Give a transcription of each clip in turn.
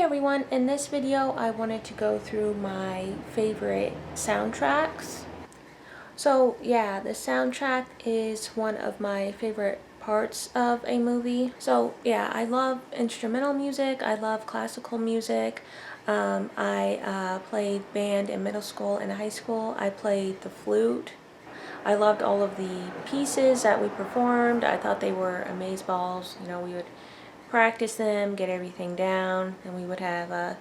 everyone, in this video I wanted to go through my favorite soundtracks. So yeah, the soundtrack is one of my favorite parts of a movie. So yeah, I love instrumental music, I love classical music. I played band in middle school and high school. I played the flute. I loved all of the pieces that we performed. I thought they were amazeballs. You know, we would practice them, get everything down, and we would have a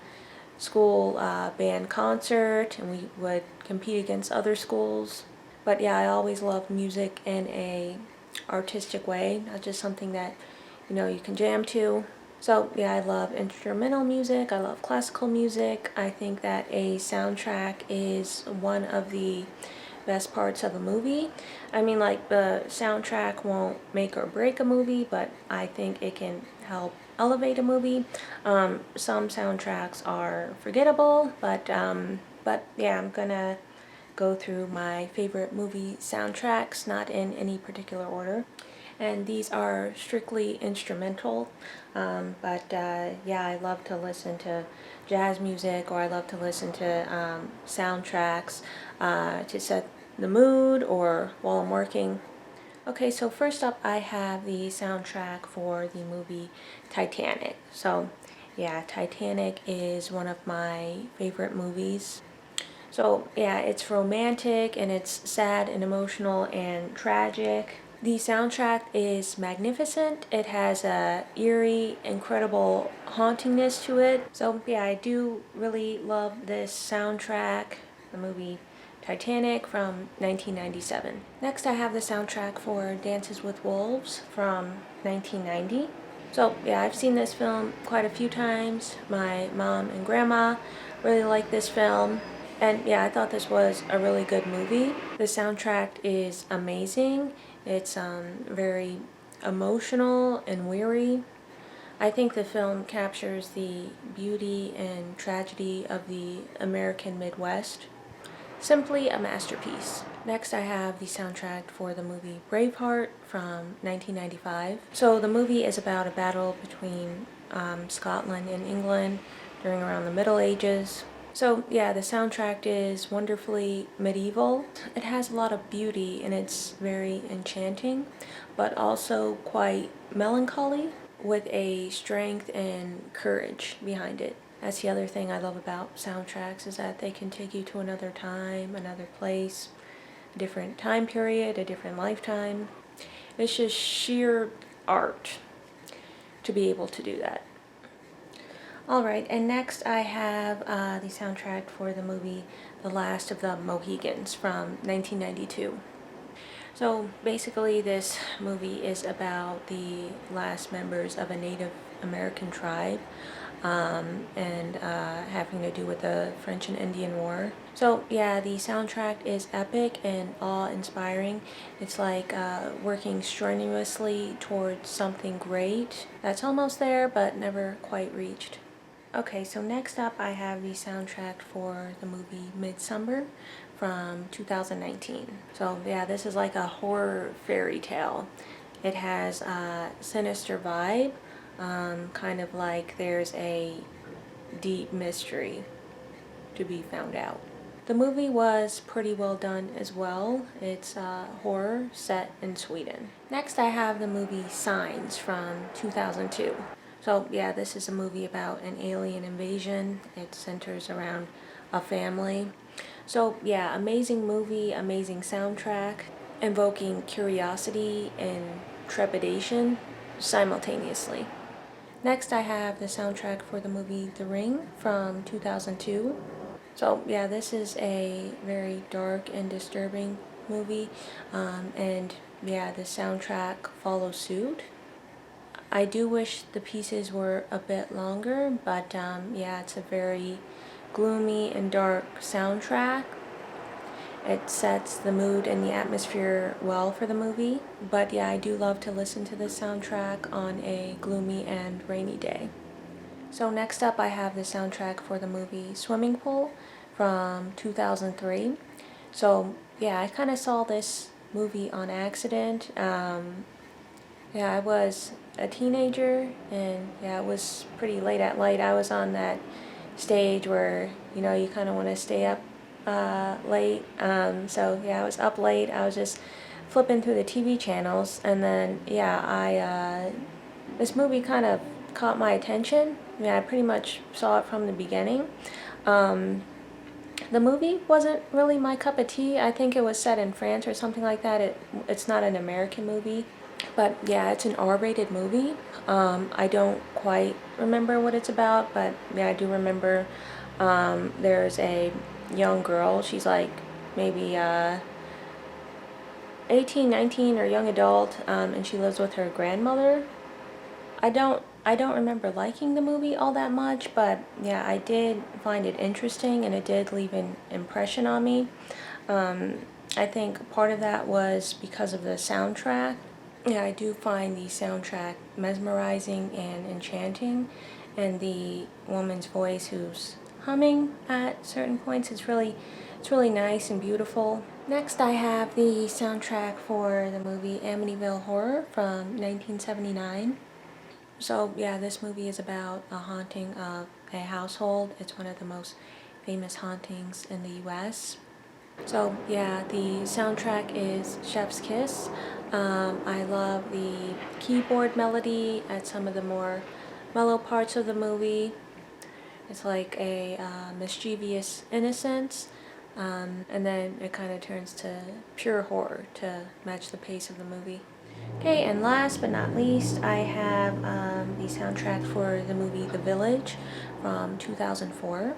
school band concert, and we would compete against other schools. But yeah, I always loved music in a artistic way, not just something that you can jam to. So yeah, I love instrumental music, I love classical music. I think that a soundtrack is one of the best parts of a movie. I mean, like, the soundtrack won't make or break a movie, but I think it can help elevate a movie. Some soundtracks are forgettable, but yeah, I'm gonna go through my favorite movie soundtracks, not in any particular order. And these are strictly instrumental, but yeah, I love to listen to jazz music, or I love to listen to soundtracks to set the mood or while I'm working. Okay, so first up I have the soundtrack for the movie Titanic. So yeah, Titanic is one of my favorite movies. So yeah, it's romantic and it's sad and emotional and tragic. The soundtrack is magnificent. It has a eerie, incredible hauntingness to it. So yeah, I do really love this soundtrack, the movie Titanic from 1997. Next I have the soundtrack for Dances with Wolves from 1990. So yeah, I've seen this film quite a few times. My mom and grandma really like this film. And yeah, I thought this was a really good movie. The soundtrack is amazing. It's very emotional and weary. I think the film captures the beauty and tragedy of the American Midwest. Simply a masterpiece. Next I have the soundtrack for the movie Braveheart from 1995. So the movie is about a battle between Scotland and England during around the Middle Ages. So yeah, the soundtrack is wonderfully medieval. It has a lot of beauty and it's very enchanting, but also quite melancholy with a strength and courage behind it. That's the other thing I love about soundtracks, is that they can take you to another time, another place, a different time period, a different lifetime. It's just sheer art to be able to do that. Alright, and next I have the soundtrack for the movie The Last of the Mohicans from 1992. So basically this movie is about the last members of a Native American tribe and having to do with the French and Indian War. So yeah, the soundtrack is epic and awe-inspiring. It's like working strenuously towards something great that's almost there but never quite reached. Okay, so next up I have the soundtrack for the movie Midsummer from 2019. So yeah, this is like a horror fairy tale. It has a sinister vibe, kind of like there's a deep mystery to be found out. The movie was pretty well done as well. It's horror set in Sweden. Next I have the movie Signs from 2002. So yeah, this is a movie about an alien invasion. It centers around a family. So yeah, amazing movie, amazing soundtrack, invoking curiosity and trepidation simultaneously. Next I have the soundtrack for the movie The Ring from 2002. So yeah, this is a very dark and disturbing movie, and yeah, the soundtrack follows suit. I do wish the pieces were a bit longer, but yeah, it's a very gloomy and dark soundtrack. It sets the mood and the atmosphere well for the movie, but yeah, I do love to listen to this soundtrack on a gloomy and rainy day. So next up I have the soundtrack for the movie Swimming Pool from 2003. So yeah, I kind of saw this movie on accident. Yeah, I was a teenager, and yeah, it was pretty late at night. I was on that stage where, you know, you kind of want to stay up late. So yeah, I was up late. I was just flipping through the TV channels, and then yeah, this movie kind of caught my attention. Yeah, I pretty much saw it from the beginning. The movie wasn't really my cup of tea. I think it was set in France or something like that. It's not an American movie. But yeah, it's an R-rated movie. I don't quite remember what it's about, but yeah, I do remember there's a young girl. She's like maybe 18, 19, or young adult, and she lives with her grandmother. I don't remember liking the movie all that much, but yeah, I did find it interesting, and it did leave an impression on me. I think part of that was because of the soundtrack. Yeah, I do find the soundtrack mesmerizing and enchanting, and the woman's voice who's humming at certain points, it's really nice and beautiful. Next, I have the soundtrack for the movie Amityville Horror from 1979. So yeah, this movie is about a haunting of a household. It's one of the most famous hauntings in the US. So yeah, the soundtrack is Chef's Kiss. I love the keyboard melody at some of the more mellow parts of the movie. It's like a mischievous innocence, and then it kind of turns to pure horror to match the pace of the movie. Okay, and last but not least, I have the soundtrack for the movie The Village from 2004.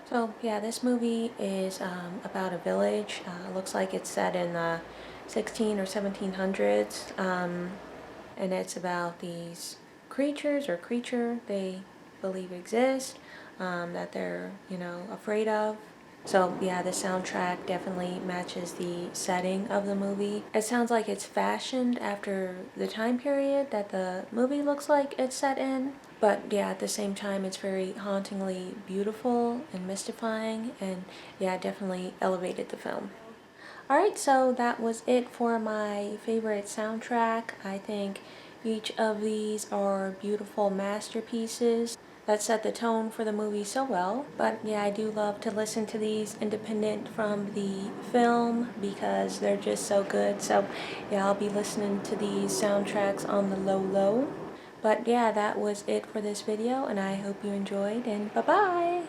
So yeah, this movie is about a village. Looks like it's set in the 16 or 1700s, and it's about these creatures or creature they believe exist, that they're, you know, afraid of. So yeah, the soundtrack definitely matches the setting of the movie. It sounds like it's fashioned after the time period that the movie looks like it's set in. But yeah, at the same time, it's very hauntingly beautiful and mystifying, and yeah, it definitely elevated the film. Alright, so that was it for my favorite soundtrack. I think each of these are beautiful masterpieces that set the tone for the movie so well. But yeah, I do love to listen to these independent from the film because they're just so good. So yeah, I'll be listening to these soundtracks on the low. But yeah, that was it for this video, and I hope you enjoyed, and bye-bye!